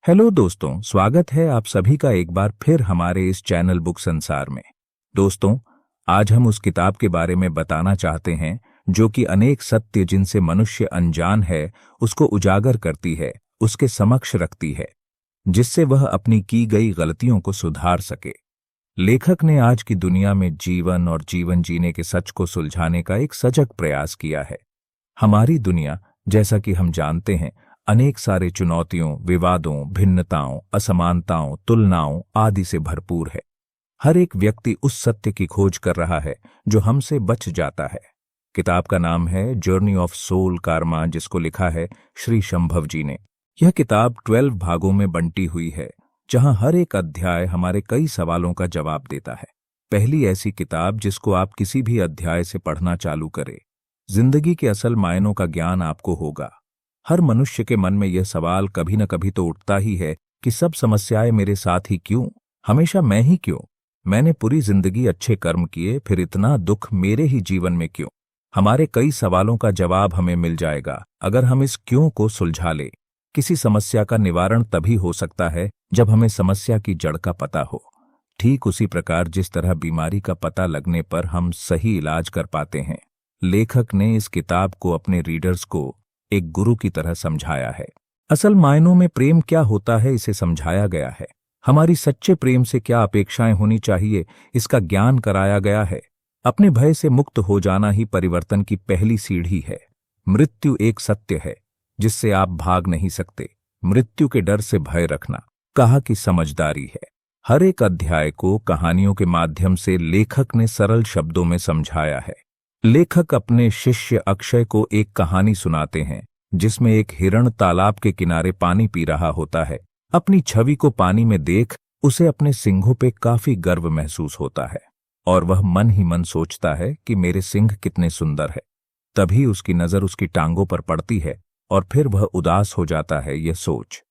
Hello दोस्तों, स्वागत है आप सभी का एक बार फिर हमारे इस चैनल बुक संसार में। दोस्तों, आज हम उस किताब के बारे में बताना चाहते हैं जो कि अनेक सत्य जिनसे मनुष्य अनजान है उसको उजागर करती है, उसके समक्ष रखती है, जिससे वह अपनी की गई गलतियों को सुधार सके। लेखक ने आज की दुनिया में जीवन और जीवन जीने के सच को सुलझाने का एक सजग प्रयास किया है। हमारी दुनिया, जैसा कि हम जानते हैं, अनेक सारे चुनौतियों, विवादों, भिन्नताओं, असमानताओं, तुलनाओं आदि से भरपूर है। हर एक व्यक्ति उस सत्य की खोज कर रहा है जो हमसे बच जाता है। किताब का नाम है जर्नी ऑफ सोल कार्मा, जिसको लिखा है श्री शंभव जी ने। यह किताब 12 भागों में बंटी हुई है, जहां हर एक अध्याय हमारे कई सवालों का जवाब देता है। पहली ऐसी किताब जिसको आप किसी भी अध्याय से पढ़ना चालू करें, जिंदगी के असल मायनों का ज्ञान आपको होगा। हर मनुष्य के मन में यह सवाल कभी न कभी तो उठता ही है कि सब समस्याएं मेरे साथ ही क्यों, हमेशा मैं ही क्यों? मैंने पूरी जिंदगी अच्छे कर्म किए, फिर इतना दुख मेरे ही जीवन में क्यों? हमारे कई सवालों का जवाब हमें मिल जाएगा अगर हम इस क्यों को सुलझा ले। किसी समस्या का निवारण तभी हो सकता है जब हमें समस्या की जड़ का पता हो। ठीक उसी प्रकार जिस तरह बीमारी का पता लगने पर हम सही इलाज कर पाते हैं, लेखक ने इस किताब को अपने रीडर्स को एक गुरु की तरह समझाया है। असल मायनों में प्रेम क्या होता है, इसे समझाया गया है। हमारी सच्चे प्रेम से क्या अपेक्षाएं होनी चाहिए, इसका ज्ञान कराया गया है। अपने भय से मुक्त हो जाना ही परिवर्तन की पहली सीढ़ी है। मृत्यु एक सत्य है जिससे आप भाग नहीं सकते। मृत्यु के डर से भय रखना कहा कि समझदारी है। हर एक अध्याय को कहानियों के माध्यम से लेखक ने सरल शब्दों में समझाया है। लेखक अपने शिष्य अक्षय को एक कहानी सुनाते हैं जिसमें एक हिरण तालाब के किनारे पानी पी रहा होता है। अपनी छवि को पानी में देख उसे अपने सींगों पे काफी गर्व महसूस होता है और वह मन ही मन सोचता है कि मेरे सींग कितने सुंदर है। तभी उसकी नजर उसकी टांगों पर पड़ती है और फिर वह उदास हो जाता है, यह सोच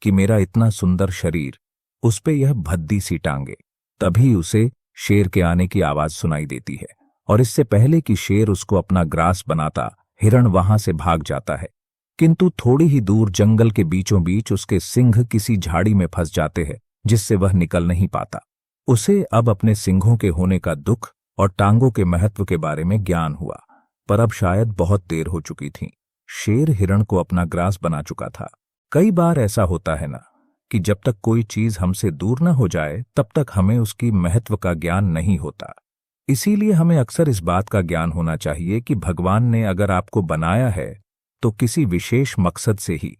कि मेरा इतना सुंदर शरीर, उस पे यह भद्दी सी टांगे। तभी उसे शेर के आने की आवाज सुनाई देती है और इससे पहले कि शेर उसको अपना ग्रास बनाता, हिरण वहां से भाग जाता है। किंतु थोड़ी ही दूर जंगल के बीचों बीच उसके सिंग किसी झाड़ी में फंस जाते हैं जिससे वह निकल नहीं पाता। उसे अब अपने सिंघों के होने का दुख और टांगों के महत्व के बारे में ज्ञान हुआ, पर अब शायद बहुत देर हो चुकी थी। शेर हिरण को अपना ग्रास बना चुका था। कई बार ऐसा होता है ना कि जब तक कोई चीज हमसे दूर न हो जाए तब तक हमें उसकी महत्व का ज्ञान नहीं होता। इसीलिए हमें अक्सर इस बात का ज्ञान होना चाहिए कि भगवान ने अगर आपको बनाया है तो किसी विशेष मकसद से ही।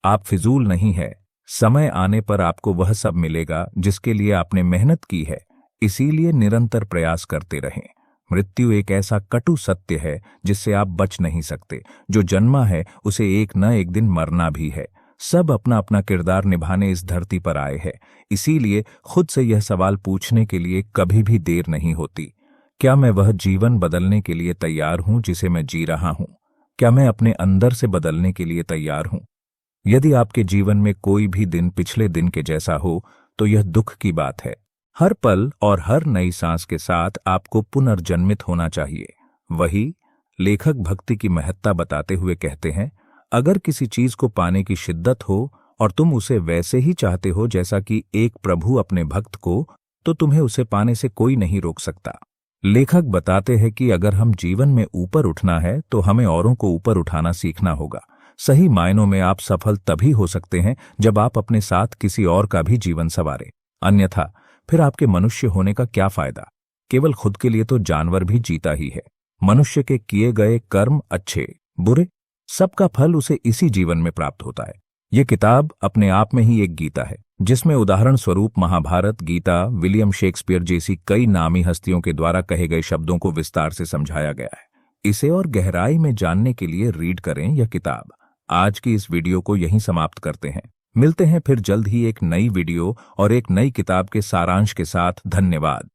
आप फिजूल नहीं है। समय आने पर आपको वह सब मिलेगा जिसके लिए आपने मेहनत की है। इसीलिए निरंतर प्रयास करते रहें। मृत्यु एक ऐसा कटु सत्य है जिससे आप बच नहीं सकते। जो जन्मा है उसे एक न एक दिन मरना भी है। सब अपना अपना किरदार निभाने इस धरती पर आए हैं। इसीलिए खुद से यह सवाल पूछने के लिए कभी भी देर नहीं होती। क्या मैं वह जीवन बदलने के लिए तैयार हूं जिसे मैं जी रहा हूं? क्या मैं अपने अंदर से बदलने के लिए तैयार हूं? यदि आपके जीवन में कोई भी दिन पिछले दिन के जैसा हो तो यह दुख की बात है। हर पल और हर नई सांस के साथ आपको पुनर्जन्मित होना चाहिए। वही लेखक भक्ति की महत्ता बताते हुए कहते हैं, अगर किसी चीज को पाने की शिद्दत हो और तुम उसे वैसे ही चाहते हो जैसा कि एक प्रभु अपने भक्त को, तो तुम्हें उसे पाने से कोई नहीं रोक सकता। लेखक बताते हैं कि अगर हम जीवन में ऊपर उठना है तो हमें औरों को ऊपर उठाना सीखना होगा। सही मायनों में आप सफल तभी हो सकते हैं जब आप अपने साथ किसी और का भी जीवन संवारें। अन्यथा फिर आपके मनुष्य होने का क्या फायदा? केवल खुद के लिए तो जानवर भी जीता ही है। मनुष्य के किए गए कर्म अच्छे बुरे, सबका फल उसे इसी जीवन में प्राप्त होता है। ये किताब अपने आप में ही एक गीता है जिसमें उदाहरण स्वरूप महाभारत, गीता, विलियम शेक्सपियर जैसी कई नामी हस्तियों के द्वारा कहे गए शब्दों को विस्तार से समझाया गया है। इसे और गहराई में जानने के लिए रीड करें यह किताब। आज की इस वीडियो को यहीं समाप्त करते हैं। मिलते हैं फिर जल्द ही एक नई वीडियो और एक नई किताब के सारांश के साथ। धन्यवाद।